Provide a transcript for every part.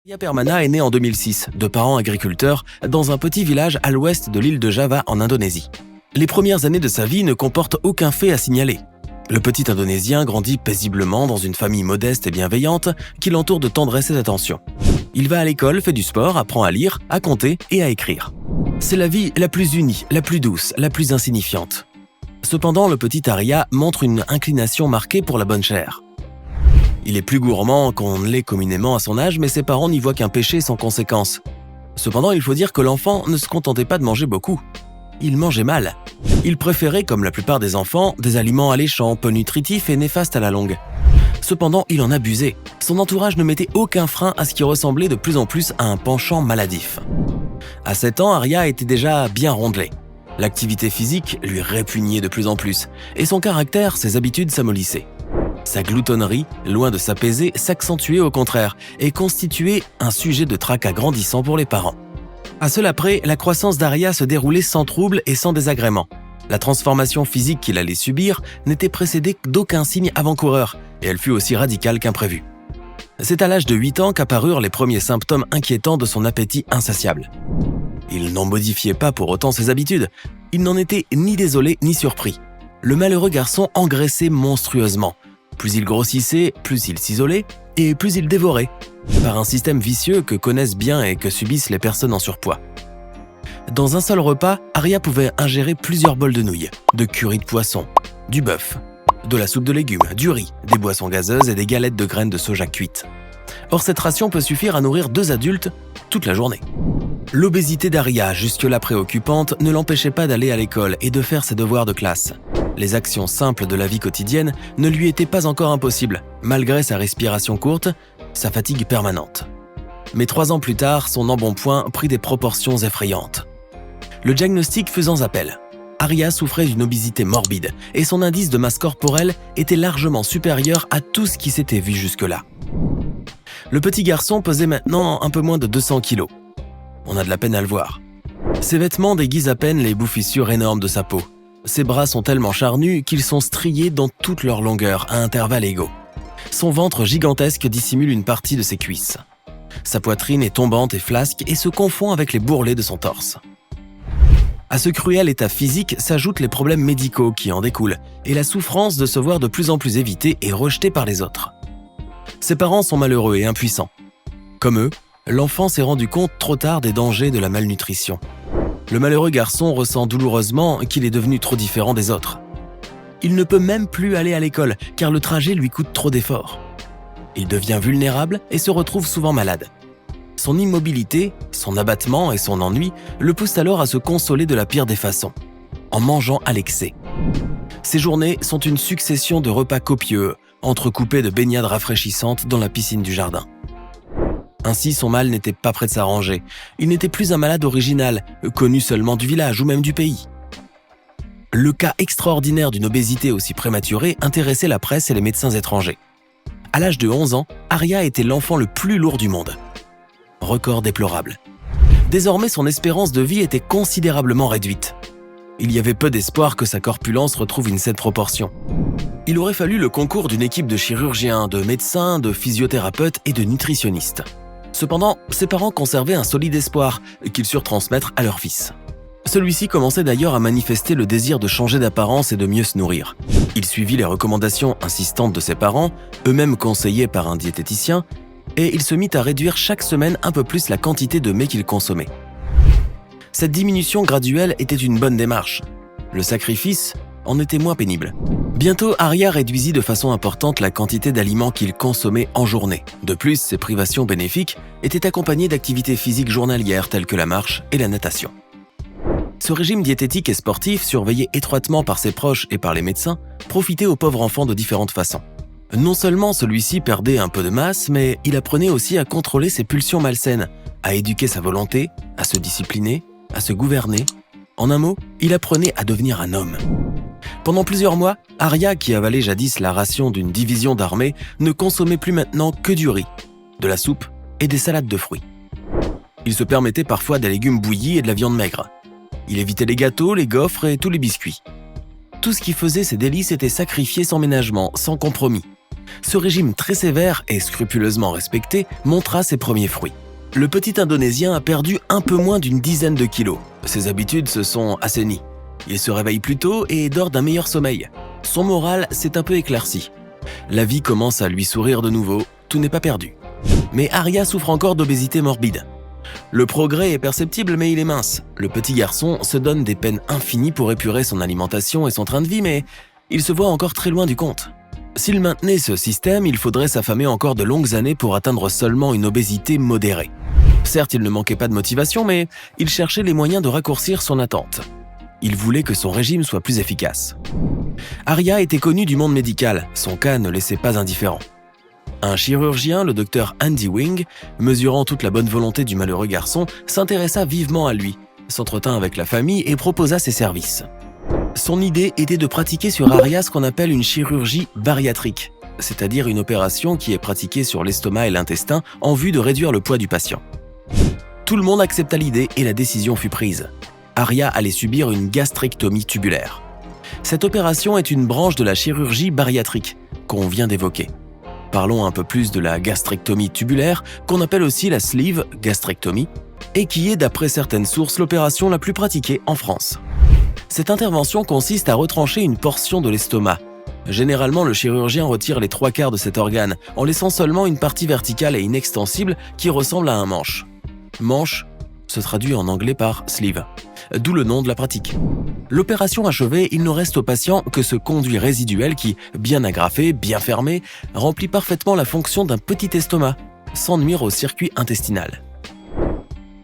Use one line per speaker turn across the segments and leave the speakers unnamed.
Arya Permana est née en 2006, de parents agriculteurs, dans un petit village à l'ouest de l'île de Java en Indonésie. Les premières années de sa vie ne comportent aucun fait à signaler. Le petit Indonésien grandit paisiblement dans une famille modeste et bienveillante qui l'entoure de tendresse et d'attention. Il va à l'école, fait du sport, apprend à lire, à compter et à écrire. C'est la vie la plus unie, la plus douce, la plus insignifiante. Cependant, le petit Arya montre une inclination marquée pour la bonne chair. Il est plus gourmand qu'on ne l'est communément à son âge, mais ses parents n'y voient qu'un péché sans conséquence. Cependant, il faut dire que l'enfant ne se contentait pas de manger beaucoup. Il mangeait mal. Il préférait, comme la plupart des enfants, des aliments alléchants, peu nutritifs et néfastes à la longue. Cependant, il en abusait. Son entourage ne mettait aucun frein à ce qui ressemblait de plus en plus à un penchant maladif. À 7 ans, Arya était déjà bien rondelé. L'activité physique lui répugnait de plus en plus, et son caractère, ses habitudes s'amollissaient. Sa gloutonnerie, loin de s'apaiser, s'accentuait au contraire et constituait un sujet de tracas grandissant pour les parents. À cela près, la croissance d'Arya se déroulait sans trouble et sans désagrément. La transformation physique qu'il allait subir n'était précédée d'aucun signe avant-coureur et elle fut aussi radicale qu'imprévue. C'est à l'âge de 8 ans qu'apparurent les premiers symptômes inquiétants de son appétit insatiable. Il n'en modifiait pas pour autant ses habitudes. Il n'en était ni désolé ni surpris. Le malheureux garçon engraissait monstrueusement. Plus il grossissait, plus il s'isolait et plus il dévorait, par un système vicieux que connaissent bien et que subissent les personnes en surpoids. Dans un seul repas, Arya pouvait ingérer plusieurs bols de nouilles, de curry de poisson, du bœuf, de la soupe de légumes, du riz, des boissons gazeuses et des galettes de graines de soja cuites. Or, cette ration peut suffire à nourrir 2 adultes toute la journée. L'obésité d'Arya, jusque-là préoccupante, ne l'empêchait pas d'aller à l'école et de faire ses devoirs de classe. Les actions simples de la vie quotidienne ne lui étaient pas encore impossibles, malgré sa respiration courte, sa fatigue permanente. Mais 3 ans plus tard, son embonpoint prit des proportions effrayantes. Le diagnostic fut sans appel. Arya souffrait d'une obésité morbide et son indice de masse corporelle était largement supérieur à tout ce qui s'était vu jusque-là. Le petit garçon pesait maintenant un peu moins de 200 kilos. On a de la peine à le voir. Ses vêtements déguisent à peine les bouffissures énormes de sa peau. Ses bras sont tellement charnus qu'ils sont striés dans toute leur longueur à intervalles égaux. Son ventre gigantesque dissimule une partie de ses cuisses. Sa poitrine est tombante et flasque et se confond avec les bourrelets de son torse. À ce cruel état physique s'ajoutent les problèmes médicaux qui en découlent et la souffrance de se voir de plus en plus évité et rejeté par les autres. Ses parents sont malheureux et impuissants. Comme eux, l'enfant s'est rendu compte trop tard des dangers de la malnutrition. Le malheureux garçon ressent douloureusement qu'il est devenu trop différent des autres. Il ne peut même plus aller à l'école car le trajet lui coûte trop d'efforts. Il devient vulnérable et se retrouve souvent malade. Son immobilité, son abattement et son ennui le poussent alors à se consoler de la pire des façons, en mangeant à l'excès. Ses journées sont une succession de repas copieux, entrecoupés de baignades rafraîchissantes dans la piscine du jardin. Ainsi, son mal n'était pas près de s'arranger. Il n'était plus un malade original, connu seulement du village ou même du pays. Le cas extraordinaire d'une obésité aussi prématurée intéressait la presse et les médecins étrangers. À l'âge de 11 ans, Arya était l'enfant le plus lourd du monde. Record déplorable. Désormais, son espérance de vie était considérablement réduite. Il y avait peu d'espoir que sa corpulence retrouve une saine proportion. Il aurait fallu le concours d'une équipe de chirurgiens, de médecins, de physiothérapeutes et de nutritionnistes. Cependant, ses parents conservaient un solide espoir qu'ils surent transmettre à leur fils. Celui-ci commençait d'ailleurs à manifester le désir de changer d'apparence et de mieux se nourrir. Il suivit les recommandations insistantes de ses parents, eux-mêmes conseillés par un diététicien, et il se mit à réduire chaque semaine un peu plus la quantité de mets qu'il consommait. Cette diminution graduelle était une bonne démarche. Le sacrifice en était moins pénible. Bientôt, Arya réduisit de façon importante la quantité d'aliments qu'il consommait en journée. De plus, ses privations bénéfiques étaient accompagnées d'activités physiques journalières telles que la marche et la natation. Ce régime diététique et sportif, surveillé étroitement par ses proches et par les médecins, profitait au pauvre enfant de différentes façons. Non seulement celui-ci perdait un peu de masse, mais il apprenait aussi à contrôler ses pulsions malsaines, à éduquer sa volonté, à se discipliner, à se gouverner. En un mot, il apprenait à devenir un homme. Pendant plusieurs mois, Arya, qui avalait jadis la ration d'une division d'armée, ne consommait plus maintenant que du riz, de la soupe et des salades de fruits. Il se permettait parfois des légumes bouillis et de la viande maigre. Il évitait les gâteaux, les gaufres et tous les biscuits. Tout ce qui faisait ses délices était sacrifié sans ménagement, sans compromis. Ce régime très sévère et scrupuleusement respecté montra ses premiers fruits. Le petit Indonésien a perdu un peu moins d'une dizaine de kilos. Ses habitudes se sont assainies. Il se réveille plus tôt et dort d'un meilleur sommeil. Son moral s'est un peu éclairci. La vie commence à lui sourire de nouveau, tout n'est pas perdu. Mais Arya souffre encore d'obésité morbide. Le progrès est perceptible mais il est mince. Le petit garçon se donne des peines infinies pour épurer son alimentation et son train de vie, mais il se voit encore très loin du compte. S'il maintenait ce système, il faudrait s'affamer encore de longues années pour atteindre seulement une obésité modérée. Certes, il ne manquait pas de motivation, mais il cherchait les moyens de raccourcir son attente. Il voulait que son régime soit plus efficace. Arya était connu du monde médical, son cas ne laissait pas indifférent. Un chirurgien, le docteur Andy Wing, mesurant toute la bonne volonté du malheureux garçon, s'intéressa vivement à lui, s'entretint avec la famille et proposa ses services. Son idée était de pratiquer sur Arya ce qu'on appelle une chirurgie bariatrique, c'est-à-dire une opération qui est pratiquée sur l'estomac et l'intestin en vue de réduire le poids du patient. Tout le monde accepta l'idée et la décision fut prise. Arya allait subir une gastrectomie tubulaire. Cette opération est une branche de la chirurgie bariatrique qu'on vient d'évoquer. Parlons un peu plus de la gastrectomie tubulaire, qu'on appelle aussi la sleeve gastrectomie, et qui est, d'après certaines sources, l'opération la plus pratiquée en France. Cette intervention consiste à retrancher une portion de l'estomac. Généralement, le chirurgien retire les 3/4 de cet organe, en laissant seulement une partie verticale et inextensible qui ressemble à un manche. Manche se traduit en anglais par sleeve, d'où le nom de la pratique. L'opération achevée, il ne reste au patient que ce conduit résiduel qui, bien agrafé, bien fermé, remplit parfaitement la fonction d'un petit estomac, sans nuire au circuit intestinal.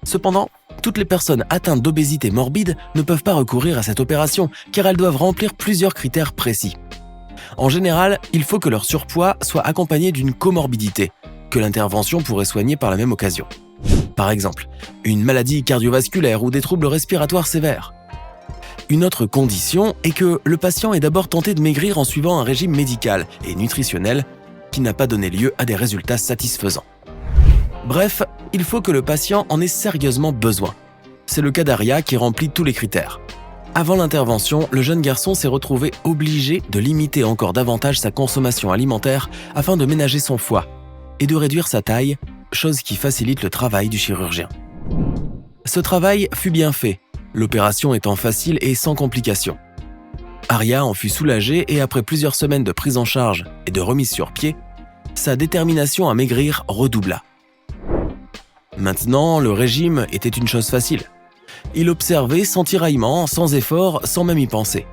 Cependant, toutes les personnes atteintes d'obésité morbide ne peuvent pas recourir à cette opération car elles doivent remplir plusieurs critères précis. En général, il faut que leur surpoids soit accompagné d'une comorbidité, que l'intervention pourrait soigner par la même occasion. Par exemple, une maladie cardiovasculaire ou des troubles respiratoires sévères. Une autre condition est que le patient ait d'abord tenté de maigrir en suivant un régime médical et nutritionnel qui n'a pas donné lieu à des résultats satisfaisants. Bref, il faut que le patient en ait sérieusement besoin. C'est le cas d'Arya qui remplit tous les critères. Avant l'intervention, le jeune garçon s'est retrouvé obligé de limiter encore davantage sa consommation alimentaire afin de ménager son foie et de réduire sa taille, chose qui facilite le travail du chirurgien. Ce travail fut bien fait, l'opération étant facile et sans complications. Arya en fut soulagée et après plusieurs semaines de prise en charge et de remise sur pied, sa détermination à maigrir redoubla. Maintenant, le régime était une chose facile. Il observait sans tiraillement, sans effort, sans même y penser.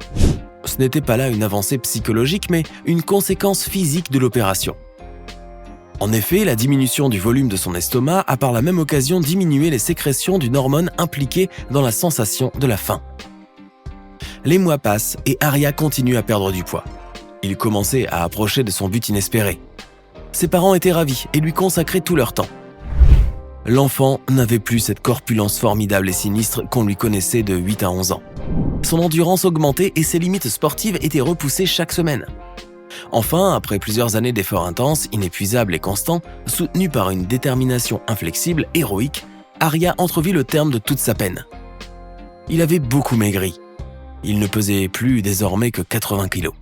Ce n'était pas là une avancée psychologique, mais une conséquence physique de l'opération. En effet, la diminution du volume de son estomac a par la même occasion diminué les sécrétions d'une hormone impliquée dans la sensation de la faim. Les mois passent et Arya continue à perdre du poids. Il commençait à approcher de son but inespéré. Ses parents étaient ravis et lui consacraient tout leur temps. L'enfant n'avait plus cette corpulence formidable et sinistre qu'on lui connaissait de 8 à 11 ans. Son endurance augmentait et ses limites sportives étaient repoussées chaque semaine. Enfin, après plusieurs années d'efforts intenses, inépuisables et constants, soutenus par une détermination inflexible, héroïque, Arya entrevit le terme de toute sa peine. Il avait beaucoup maigri. Il ne pesait plus désormais que 80 kilos.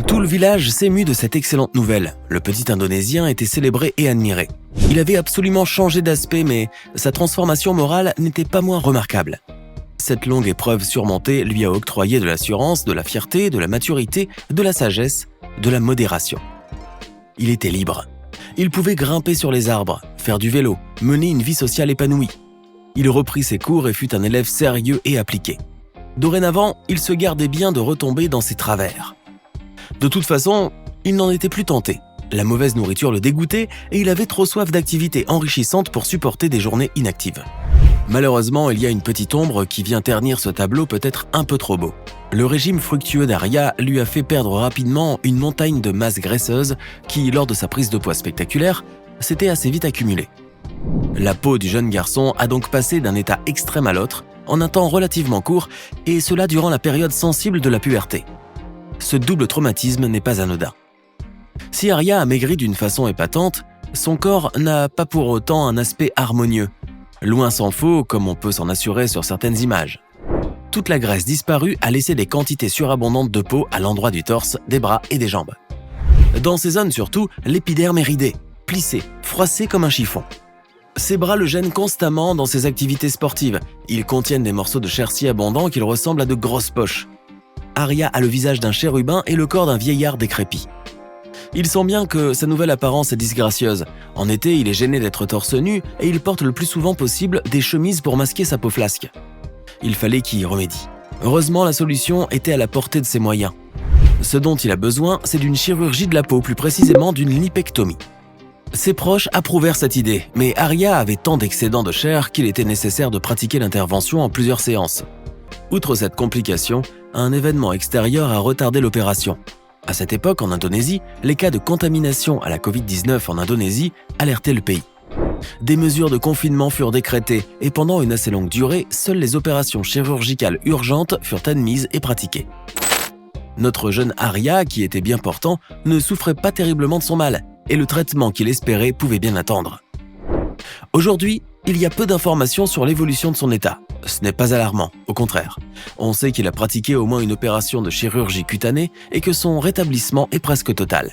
Tout le village s'émut de cette excellente nouvelle. Le petit Indonésien était célébré et admiré. Il avait absolument changé d'aspect, mais sa transformation morale n'était pas moins remarquable. Cette longue épreuve surmontée lui a octroyé de l'assurance, de la fierté, de la maturité, de la sagesse, de la modération. Il était libre. Il pouvait grimper sur les arbres, faire du vélo, mener une vie sociale épanouie. Il reprit ses cours et fut un élève sérieux et appliqué. Dorénavant, il se gardait bien de retomber dans ses travers. De toute façon, il n'en était plus tenté. La mauvaise nourriture le dégoûtait et il avait trop soif d'activités enrichissantes pour supporter des journées inactives. Malheureusement, il y a une petite ombre qui vient ternir ce tableau peut-être un peu trop beau. Le régime fructueux d'Arya lui a fait perdre rapidement une montagne de masse graisseuse qui, lors de sa prise de poids spectaculaire, s'était assez vite accumulée. La peau du jeune garçon a donc passé d'un état extrême à l'autre en un temps relativement court et cela durant la période sensible de la puberté. Ce double traumatisme n'est pas anodin. Si Arya a maigri d'une façon épatante, son corps n'a pas pour autant un aspect harmonieux. Loin s'en faut, comme on peut s'en assurer sur certaines images. Toute la graisse disparue a laissé des quantités surabondantes de peau à l'endroit du torse, des bras et des jambes. Dans ces zones surtout, l'épiderme est ridé, plissé, froissé comme un chiffon. Ses bras le gênent constamment dans ses activités sportives. Ils contiennent des morceaux de chair si abondants qu'ils ressemblent à de grosses poches. Arya a le visage d'un chérubin et le corps d'un vieillard décrépit. Il sent bien que sa nouvelle apparence est disgracieuse. En été, il est gêné d'être torse nu et il porte le plus souvent possible des chemises pour masquer sa peau flasque. Il fallait qu'il y remédie. Heureusement, la solution était à la portée de ses moyens. Ce dont il a besoin, c'est d'une chirurgie de la peau, plus précisément d'une lipectomie. Ses proches approuvèrent cette idée, mais Arya avait tant d'excédents de chair qu'il était nécessaire de pratiquer l'intervention en plusieurs séances. Outre cette complication, un événement extérieur a retardé l'opération. À cette époque, en Indonésie, les cas de contamination à la Covid-19 en Indonésie alertaient le pays. Des mesures de confinement furent décrétées et pendant une assez longue durée, seules les opérations chirurgicales urgentes furent admises et pratiquées. Notre jeune Arya, qui était bien portant, ne souffrait pas terriblement de son mal et le traitement qu'il espérait pouvait bien attendre. Aujourd'hui, il y a peu d'informations sur l'évolution de son état. Ce n'est pas alarmant, au contraire. On sait qu'il a pratiqué au moins une opération de chirurgie cutanée et que son rétablissement est presque total.